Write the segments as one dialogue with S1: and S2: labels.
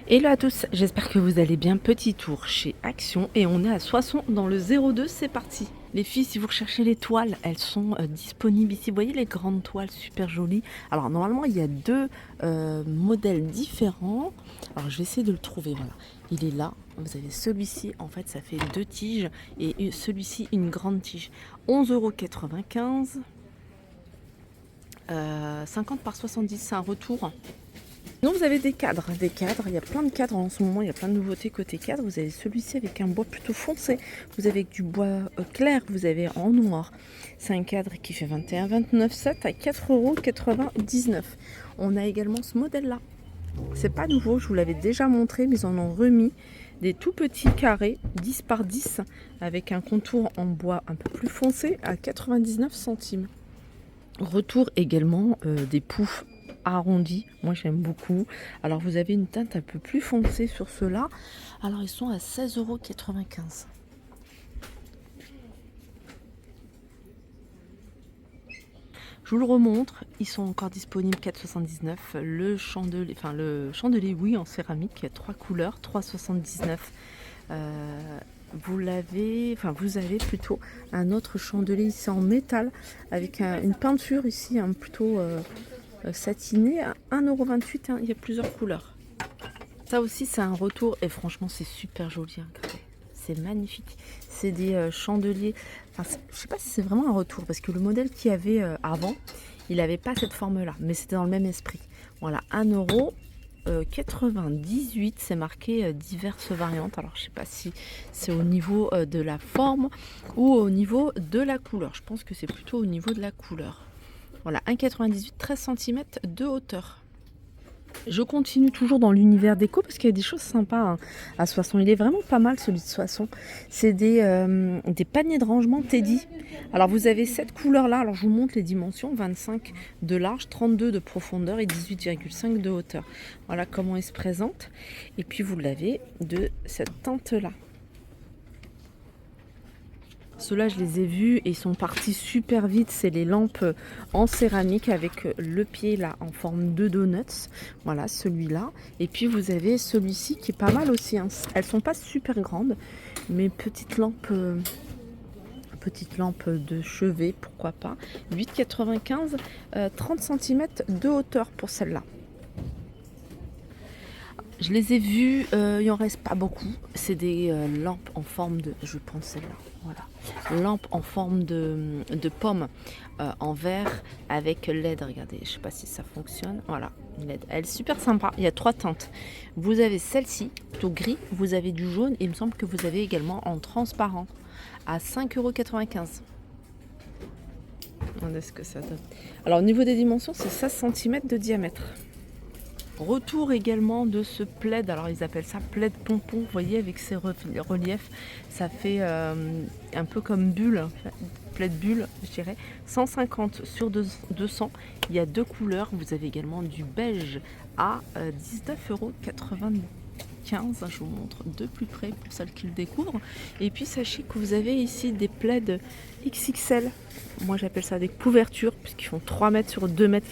S1: Hello à tous, j'espère que vous allez bien. Petit tour chez Action et on est à Soissons dans le 02, c'est parti. Les filles, si vous recherchez les toiles, elles sont disponibles ici. Vous voyez les grandes toiles super jolies. Alors normalement, il y a deux modèles différents. Alors je vais essayer de le trouver, voilà. Il est là. Vous avez celui-ci, en fait, ça fait deux tiges et celui-ci, une grande tige. 11,95 €. 50 par 70, c'est un retour. Non, vous avez des cadres, il y a plein de cadres en ce moment, il y a plein de nouveautés côté cadre. Vous avez celui-ci avec un bois plutôt foncé, vous avez du bois clair, vous avez en noir. C'est un cadre qui fait 21,29,7 à 4,99 €. On a également ce modèle-là. C'est pas nouveau, je vous l'avais déjà montré, mais ils en ont remis des tout petits carrés 10 par 10 avec un contour en bois un peu plus foncé à 99 centimes. Retour également des poufs arrondis, moi j'aime beaucoup. Alors vous avez une teinte un peu plus foncée sur ceux-là. Alors ils sont à 16,95 €. Je vous le remontre, ils sont encore disponibles 4,79 €. Le chandelier, oui, en céramique, il y a 3 couleurs, 3,79 €. Vous avez plutôt un autre chandelier ici en métal avec une peinture ici plutôt satiné à 1,28 €. Il y a plusieurs couleurs. Ça aussi, c'est un retour et franchement, c'est super joli. Regardez. C'est magnifique. C'est des chandeliers. Enfin, je sais pas si c'est vraiment un retour parce que le modèle qu'il y avait avant, il n'avait pas cette forme-là, mais c'était dans le même esprit. Voilà, 1,98 €. C'est marqué diverses variantes. Alors, je sais pas si c'est au niveau de la forme ou au niveau de la couleur. Je pense que c'est plutôt au niveau de la couleur. Voilà, 1,98 €, 13 cm de hauteur. Je continue toujours dans l'univers déco parce qu'il y a des choses sympas à Soissons. Il est vraiment pas mal celui de Soissons. C'est des paniers de rangement Teddy. Alors vous avez cette couleur là. Alors je vous montre les dimensions. 25 de large, 32 de profondeur et 18,5 de hauteur. Voilà comment il se présente. Et puis vous l'avez de cette teinte là. Ceux-là, je les ai vus et ils sont partis super vite. C'est les lampes en céramique avec le pied là en forme de donuts. Voilà, celui-là. Et puis vous avez celui-ci qui est pas mal aussi. Hein. Elles sont pas super grandes, mais petites lampes de chevet, pourquoi pas. 8,95, 30 cm de hauteur pour celle-là. Je les ai vus, il en reste pas beaucoup. C'est des lampes en forme de... Je vais prendre celle-là, voilà. Lampes en forme de pomme en verre avec LED. Regardez, je sais pas si ça fonctionne. Voilà, LED. Elle est super sympa. Il y a 3 teintes. Vous avez celle-ci, plutôt gris. Vous avez du jaune. Et il me semble que vous avez également en transparent à 5,95 €. Regardez ce que ça donne. Alors au niveau des dimensions, c'est 16 cm de diamètre. Retour également de ce plaid, alors ils appellent ça plaid pompon, vous voyez avec ses reliefs, ça fait un peu comme bulle, plaid bulle je dirais, 150 sur 200, il y a deux couleurs, vous avez également du beige à 19,95 €, je vous montre de plus près pour celles qui le découvrent, et puis sachez que vous avez ici des plaids XXL, moi j'appelle ça des couvertures puisqu'ils font 3 mètres sur 2,80 mètres.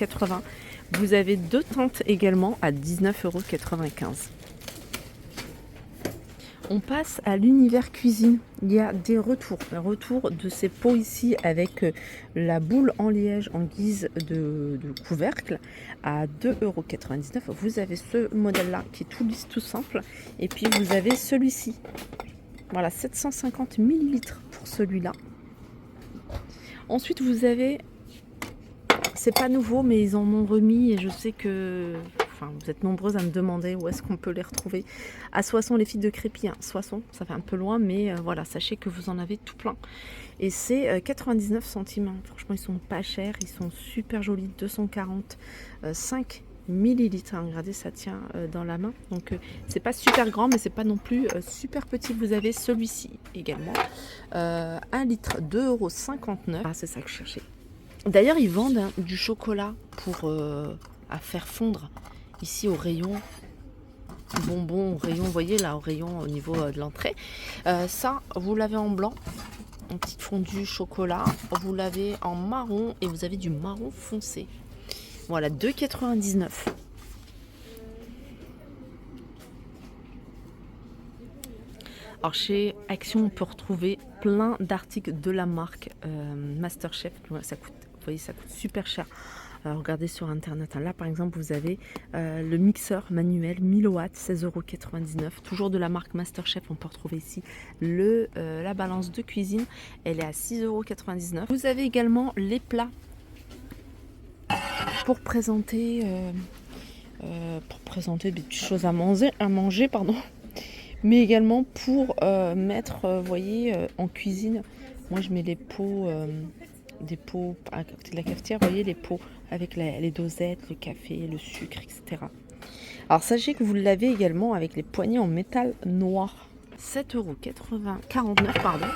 S1: Vous avez deux teintes également à 19,95 €. On passe à l'univers cuisine. Il y a des retours. Un retour de ces pots ici avec la boule en liège en guise de couvercle à 2,99 €. Vous avez ce modèle-là qui est tout lisse, tout simple. Et puis vous avez celui-ci. Voilà, 750 ml pour celui-là. Ensuite, vous avez... C'est pas nouveau, mais ils en ont remis et je sais que vous êtes nombreuses à me demander où est-ce qu'on peut les retrouver. À Soissons, les filles de Crépy. Hein. Soissons, ça fait un peu loin, mais voilà, sachez que vous en avez tout plein. Et c'est 99 centimes. Hein. Franchement, ils sont pas chers, ils sont super jolis. 245 millilitres. Hein. Regardez, ça tient dans la main. Donc, c'est pas super grand, mais c'est pas non plus super petit. Vous avez celui-ci également. 1 litre, 2,59 €. Ah, c'est ça que je cherchais. D'ailleurs, ils vendent du chocolat pour à faire fondre ici au rayon bonbons, au rayon, vous voyez là, au rayon au niveau de l'entrée. Ça, vous l'avez en blanc, un petit fondu chocolat. Vous l'avez en marron et vous avez du marron foncé. Voilà, 2,99 €. Alors chez Action, on peut retrouver plein d'articles de la marque MasterChef. Voilà, ça coûte, vous voyez, ça coûte super cher. Regardez sur internet. Là par exemple vous avez le mixeur manuel 1000 watts, 16,99 €. Toujours de la marque MasterChef. On peut retrouver ici la balance de cuisine. Elle est à 6,99 €. Vous avez également les plats pour présenter des petites choses à manger, pardon. Mais également pour mettre, vous voyez, en cuisine. Moi je mets les pots, des pots à côté de la cafetière, vous voyez les pots avec les dosettes, le café, le sucre, etc. Alors sachez que vous l'avez également avec les poignées en métal noir. 7,49 €, pardon,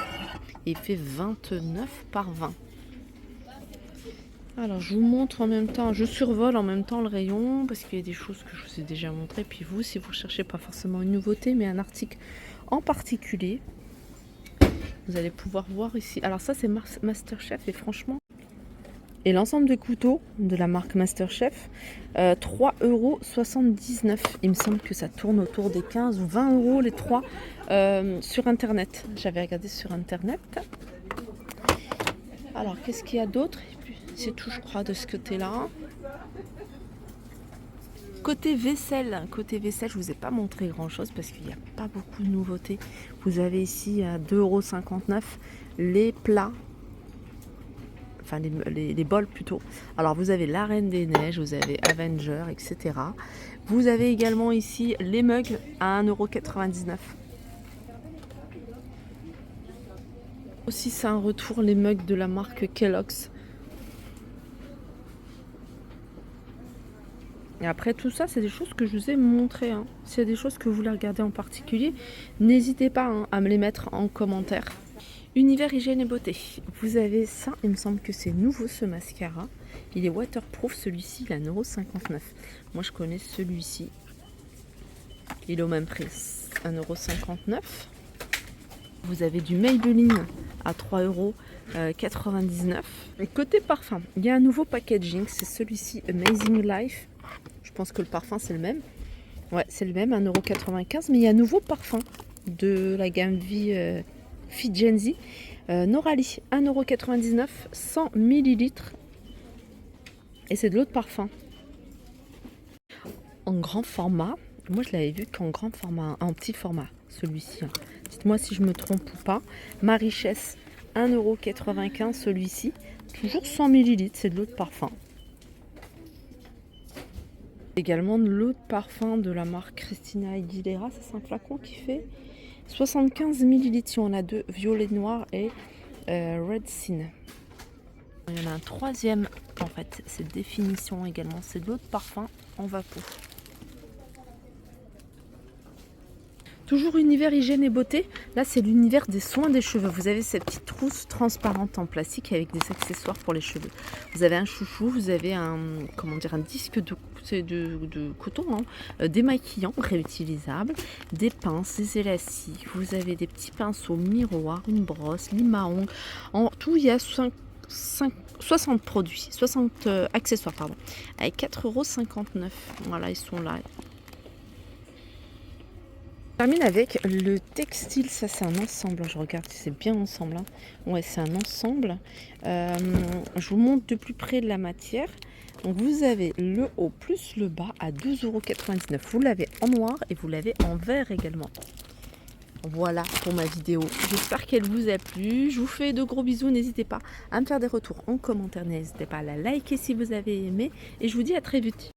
S1: et il fait 29 par 20. Alors je vous montre en même temps, je survole en même temps le rayon parce qu'il y a des choses que je vous ai déjà montrées. Puis vous, si vous recherchez pas forcément une nouveauté mais un article en particulier, vous allez pouvoir voir ici. Alors ça c'est MasterChef et franchement, et l'ensemble de couteaux de la marque MasterChef, 3,79 €. Il me semble que ça tourne autour des 15 ou 20 € les trois sur internet. J'avais regardé sur internet. Alors qu'est-ce qu'il y a d'autre? C'est tout, je crois, de ce côté-là. Côté vaisselle, je vous ai pas montré grand-chose parce qu'il n'y a pas beaucoup de nouveautés. Vous avez ici à 2,59 € les plats, enfin les bols plutôt. Alors vous avez la Reine des Neiges, vous avez Avenger, etc. Vous avez également ici les mugs à 1,99 €. Aussi c'est un retour, les mugs de la marque Kellogg's. Et après tout ça, c'est des choses que je vous ai montrées. S'il y a des choses que vous voulez regarder en particulier, n'hésitez pas à me les mettre en commentaire. Univers hygiène et beauté. Vous avez ça, il me semble que c'est nouveau ce mascara. Il est waterproof, celui-ci il est à 1,59 €. Moi je connais celui-ci. Il est au même prix, 1,59 €. Vous avez du Maybelline à 3,99 €. Et côté parfum, il y a un nouveau packaging, c'est celui-ci, Amazing Life. Je pense que le parfum c'est le même. Ouais, c'est le même, 1,95 €. Mais il y a un nouveau parfum de la gamme Vie Fit Gen Z. Norali, 1,99 €, 100 ml. Et c'est de l'eau de parfum. En grand format. Moi je l'avais vu qu'en grand format, en petit format, celui-ci. Dites-moi si je me trompe ou pas. Ma Richesse, 1,95 € celui-ci. Toujours 100 ml, c'est de l'eau de parfum. Également de l'eau de parfum de la marque Christina Aguilera. Ça, c'est un flacon qui fait 75 ml. Il y en a deux, violet noir et red sin. Il y en a un troisième, en fait, c'est définition également. C'est de l'eau de parfum en vapeur. Toujours univers hygiène et beauté. Là, c'est l'univers des soins des cheveux. Vous avez cette petite trousse transparente en plastique avec des accessoires pour les cheveux. Vous avez un chouchou, vous avez un disque de coton, démaquillant réutilisable, des pinces, des élastiques. Vous avez des petits pinceaux, miroirs, une brosse, lime à ongles. En tout, il y a 60 produits, 60 accessoires, pardon, avec 4,59 €. Voilà, ils sont là. Je termine avec le textile. Ça c'est un ensemble, je regarde si c'est bien ensemble. Ouais, c'est un ensemble. Je vous montre de plus près la matière. Donc vous avez le haut plus le bas à 12,99 €. Vous l'avez en noir et vous l'avez en vert également. Voilà pour ma vidéo, j'espère qu'elle vous a plu. Je vous fais de gros bisous, n'hésitez pas à me faire des retours en commentaire, n'hésitez pas à la liker si vous avez aimé et je vous dis à très vite.